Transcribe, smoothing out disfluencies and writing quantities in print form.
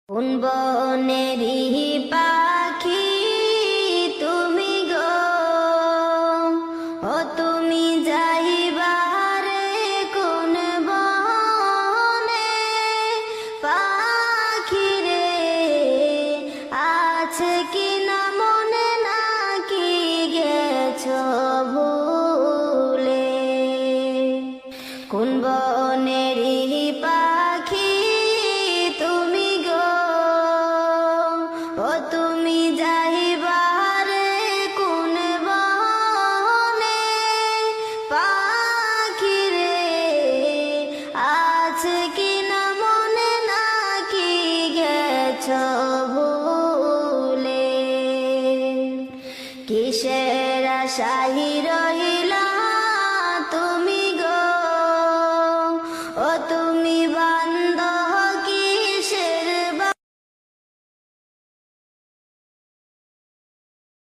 কোন বনেরই পাখি তুমি গো, ও তুমি যাইবারে কোন বনে? পাখি রে আছে কি না মনে, নাকি গেছো ভুলে? কোন বনেরই পাখি তুমি গো, ও তুমি যাইবারে কোন বনে? পাখি রে আছে কি না মনে, নাকি গেছো ভুলে? কিসের আশায়